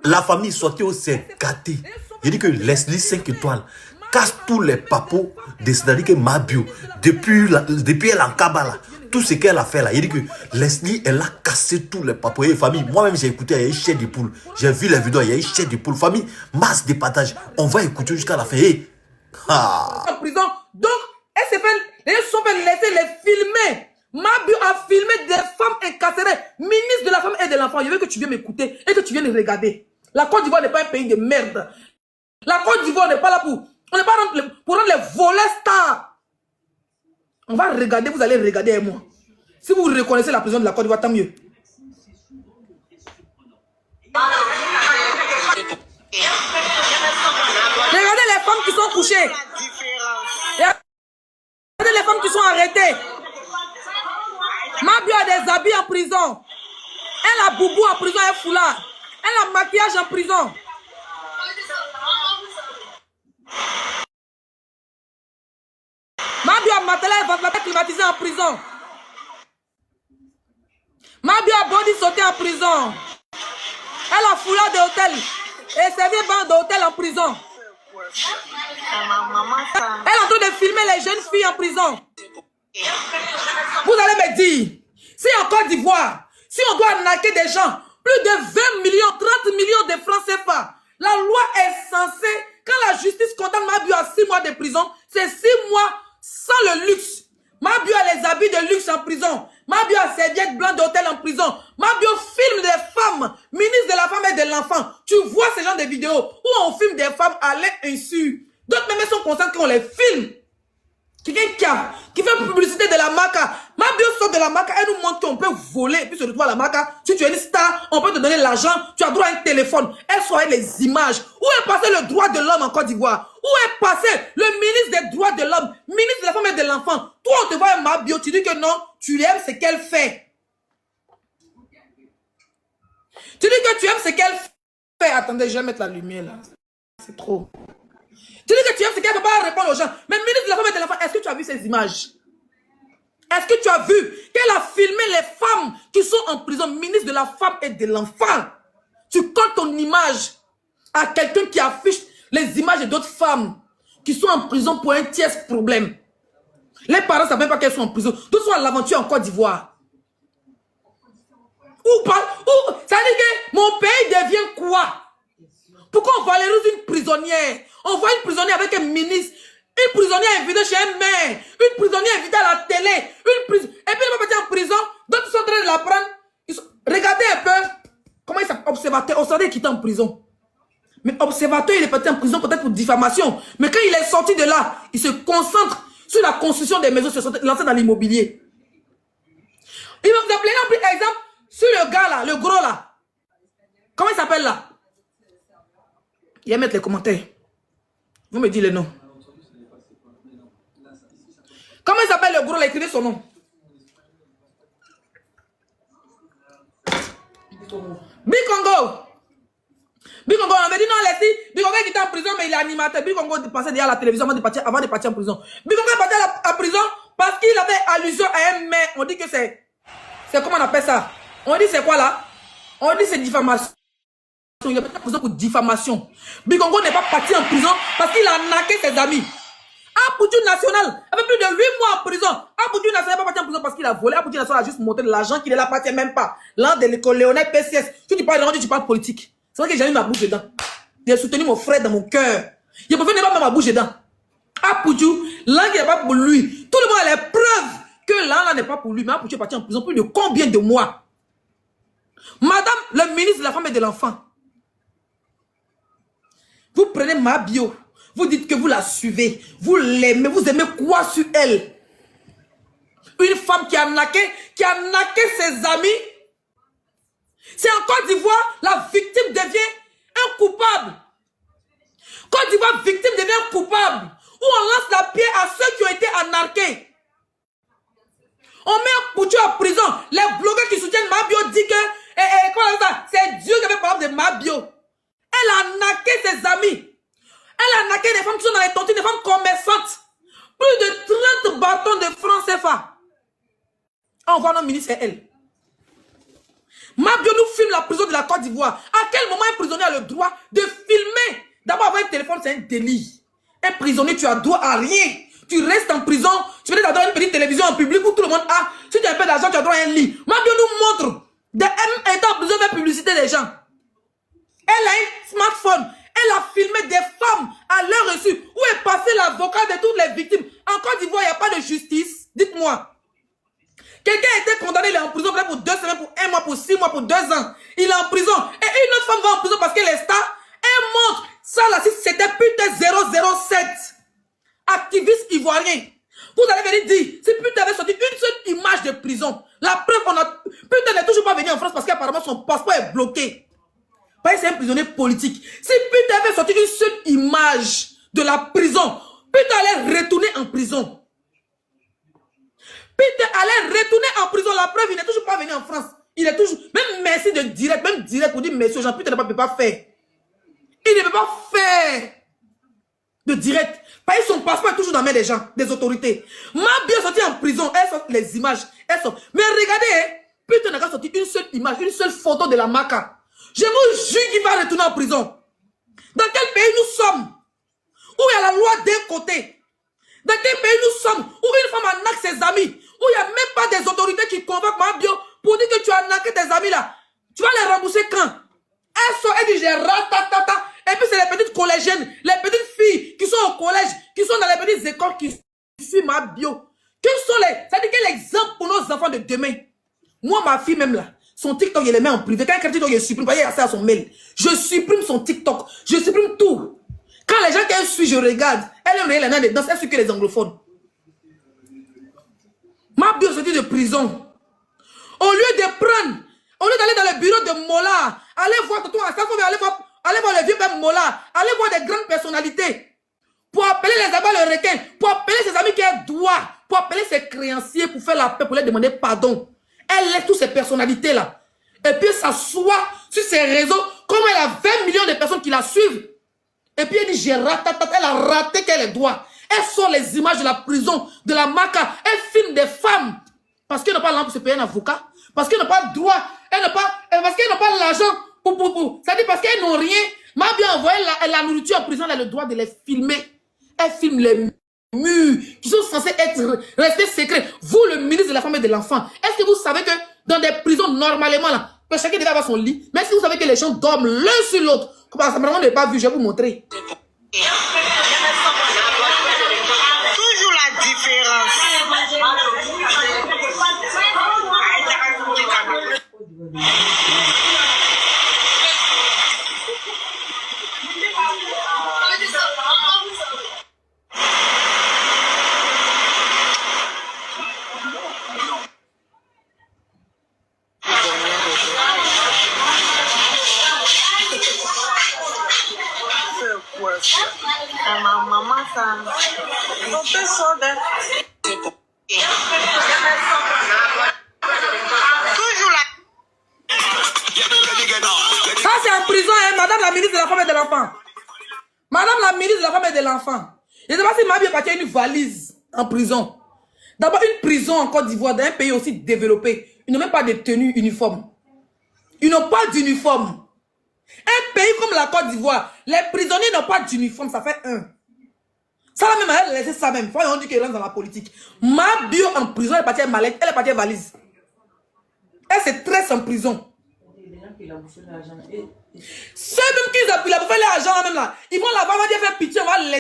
La famille Soiteo s'est gâtée. Il dit que Leslie 5 étoiles casse tous les papos de c'est-à-dire que Mabio, depuis elle en Kabbalah, tout ce qu'elle a fait là, il dit que Leslie, elle a cassé tous les papos. Et famille, moi-même j'ai écouté, il y a une chair de poule. J'ai vu la vidéo, il y a une chair de poule. Famille, masse de partage. On va écouter jusqu'à la fin. Hey. Ah. En prison, donc, elle s'est fait, les gens sont fait laisser les filmer. Mabio a filmé des femmes incarcérées, ministre de la femme et de l'enfant. Je veux que tu viennes m'écouter et que tu viennes regarder. La Côte d'Ivoire n'est pas un pays de merde. La Côte d'Ivoire n'est pas là pour... On n'est pas pour rendre les volets stars. On va regarder, vous allez regarder avec moi. Si vous reconnaissez la prison de la Côte d'Ivoire, tant mieux. Regardez les femmes qui sont couchées. Regardez les femmes qui sont arrêtées. Mabio a des habits en prison. Elle a boubou en prison et foulard. Elle a maquillage en prison. Mabio a matelas et ventilateur climatisé en prison. Mabio a body sauté en prison. Elle a foulard de hôtel et servi banc d'hôtel en prison. Elle est en train de filmer les jeunes filles en prison. Vous allez me dire, si en Côte d'Ivoire, si on doit arnaquer des gens, plus de 20 millions, 30 millions de francs CFA, la loi est censée, quand la justice condamne Mabio à 6 mois de prison, c'est 6 mois sans le luxe. Mabio a les habits de luxe en prison. Mabio a serviette blanc d'hôtel en prison. Mabio filme des femmes, ministre de la femme et de l'enfant. Tu vois ce genre de vidéos où on filme des femmes à l'insu. D'autres même sont conscients qu'on les filme. Quelqu'un qui fait publicité de la maca. Mabio sort de la maca, elle nous montre qu'on peut voler. Puis se retrouve à la maca. Si tu es une star, on peut te donner l'argent. Tu as droit à un téléphone. Elle soit les images. Où est passé le droit de l'homme en Côte d'Ivoire? Où est passé le ministre des droits de l'homme, ministre de la femme et de l'enfant? Toi, on te voit Mabio, tu dis que non, tu aimes ce qu'elle fait. Tu dis que tu aimes ce qu'elle fait. Attendez, je vais mettre la lumière là. C'est trop. Tu dis que tu aimes ce qu'elle ne peut pas répondre aux gens. Mais ministre de la femme et de l'enfant, est-ce que tu as vu ces images? Est-ce que tu as vu qu'elle a filmé les femmes qui sont en prison, ministre de la femme et de l'enfant? Tu colles ton image à quelqu'un qui affiche les images d'autres femmes qui sont en prison pour un tiers problème. Les parents ne savent même pas qu'elles sont en prison. Tous sont à l'aventure en Côte d'Ivoire. Ça dit que mon pays devient quoi? Pourquoi on valorise une prisonnière? On voit une prisonnière avec un ministre, une prisonnière invitée chez un maire, une prisonnière invitée à la télé, et puis elle va partir en prison, d'autres sont en train de la prendre. Regardez un peu comment il s'appelle, observateur. On savait qu'il était en prison. Mais observateur, il est parti en prison peut-être pour diffamation. Mais quand il est sorti de là, il se concentre sur la construction des maisons, se lancer dans l'immobilier. Il va vous appeler un exemple sur le gars là, le gros là. Comment il s'appelle là? Il va mettre les commentaires. Vous me dites le nom. Comment il s'appelle le gros là? Écrivez son nom. Bikongo. Bikongo, on me dit non, Leslie. Bikongo qui était en prison, mais il est animateur. Bikongo passait déjà à la télévision avant de partir en prison. Bikongo est parti en prison parce qu'il avait allusion à un maire. On dit que c'est... comment on appelle ça? On dit c'est quoi là? On dit c'est diffamation. Il est parti en prison pour diffamation. Bikongo n'est pas parti en prison parce qu'il a arnaqué ses amis. Apoutou National, avec plus de 8 mois en prison. Apoutou National n'est pas parti en prison parce qu'il a volé. Apoutou National a juste monté de l'argent qui ne l'appartient même pas. L'un de l'école Léonel PCS. Si tu parles de tu parles politique. C'est vrai que j'ai mis ma bouche dedans. J'ai soutenu mon frère dans mon cœur. Je préfère ne pas mettre ma bouche dedans. Apoutou, l'un qui n'est pas pour lui. Tout le monde a les preuves que l'un là n'est pas pour lui. Mais Apoutou est parti en prison plus de combien de mois? Madame le ministre de la femme et de l'enfant. Vous prenez Mabio, vous dites que vous la suivez, vous l'aimez, vous aimez quoi sur elle? Une femme qui a arnaqué ses amis. C'est en Côte d'Ivoire, la victime devient un coupable. Côte d'Ivoire, victime devient un coupable. Où on lance la pierre à ceux qui ont été arnaqués. On met un Poutou en prison. Les blogueurs qui soutiennent Mabio disent que c'est Dieu qui avait parlé de Mabio. Elle a arnaqué ses amis. Elle a arnaqué des femmes qui sont dans les tontines, des femmes commerçantes. Plus de 30 bâtons de francs CFA. On voit notre ministre, c'est elle. Mabio nous filme la prison de la Côte d'Ivoire. À quel moment un prisonnier a le droit de filmer? D'abord, avoir un téléphone, c'est un délit. Un prisonnier, tu as droit à rien. Tu restes en prison, tu peux avoir une petite télévision en public où tout le monde a. Si tu as un peu d'argent, tu as droit à un lit. Mabio nous montre, elle est en prison, fait publicité des gens. Elle a un smartphone. Elle a filmé des femmes à l'heure reçue. Où est passé l'avocat de toutes les victimes? En Côte d'Ivoire, il n'y a pas de justice. Dites-moi. Quelqu'un a été condamné, il est en prison pour 2 semaines, pour 1 mois, pour 6 mois, pour 2 ans. Il est en prison. Et une autre femme va en prison parce qu'elle est star. Elle montre. Ça là, si c'était putain 007. Activiste ivoirien. Vous allez venir dire, si putain avait sorti une seule image de prison. La preuve, putain n'est toujours pas venu en France parce qu'apparemment son passeport est bloqué. Parce que c'est un prisonnier politique. Si putain avait sorti une seule image de la prison, putain allait retourner en prison. Peter allait retourner en prison. La preuve, il n'est toujours pas venu en France. Il est toujours... Même merci de direct, même direct pour dire merci aux gens. Peter ne peut pas faire. Il ne peut pas faire de direct. Parce que son passeport est toujours dans la main des gens, des autorités. Mabio sorti en prison. Elle sort les images. Elle sort. Mais regardez, Peter n'a pas sorti une seule image, une seule photo de la maca. Je vous jure qu'il va retourner en prison. Dans quel pays nous sommes? Où il y a la loi d'un côté. Dans quel pays nous sommes? Où une femme arnaque ses amis? Où il n'y a même pas des autorités qui convoquent Mabio pour dire que tu as arnaqué tes amis là. Tu vas les rembourser quand? Elle sort, elle dit j'ai ratatata. Et puis c'est les petites collégiennes, les petites filles qui sont au collège, qui sont dans les petites écoles qui suivent Mabio. Quels sont les... Ça dit quel exemple pour nos enfants de demain? Moi, ma fille même là, son TikTok, il les met en privé. Quand elle TikTok, il supprime. Il y a accès à son mail. Je supprime son TikTok. Je supprime tout. Quand les gens qu'elle suit, je regarde. Elle aime les nains de danse, elle suit que les anglophones. Mabio sorti de prison. Au lieu de prendre, au lieu d'aller dans le bureau de Mola, aller voir Toto Asafo, aller voir le vieux père Mola, aller voir des grandes personnalités, pour appeler les abats le requin, pour appeler ses amis qui ont droit, pour appeler ses créanciers, pour faire la paix, pour leur demander pardon. Elle laisse toutes ces personnalités-là. Et puis s'assoit sur ses réseaux, comme elle a 20 millions de personnes qui la suivent. Et puis elle dit, j'ai raté, elle a raté qu'elle doit. Elle sort les images de la prison, de la maca. Elle filme des femmes. Parce qu'elle n'a pas l'argent pour se payer un avocat. Parce qu'elle n'a pas le droit. Parce qu'elle n'a pas l'argent pour. C'est-à-dire parce qu'elles n'ont rien. M'a bien envoyé la nourriture en prison. Elle a le droit de les filmer. Elle filme les murs qui sont censés rester secrets. Vous, le ministre de la femme et de l'enfant, est-ce que vous savez que dans des prisons, normalement, là, chacun devait avoir son lit. Mais est-ce que vous savez que les gens dorment l'un sur l'autre? Comme ça, vraiment, on n'a pas vu. Je vais vous montrer. Toujours la différence. Maman, ça. Toujours la. Ça, c'est en prison, hein, madame la ministre de la femme et de l'enfant. Madame la ministre de la femme et de l'enfant. Je ne sais pas si Mabio parti une valise en prison. D'abord, une prison en Côte d'Ivoire, dans un pays aussi développé, ils n'ont même pas de tenue uniforme. Ils n'ont pas d'uniforme. Un pays comme la Côte d'Ivoire, les prisonniers n'ont pas d'uniforme, ça fait un. Ça va même, elle laisser ça même. On dit qu'elle rentre dans la politique. Mabio en prison, elle est partie à mallette, elle est partie à valise. Elle se tresse en prison. Ceux même qui ont bouffé l'argent même là, ils vont la voir, on va dire faire pitié, on va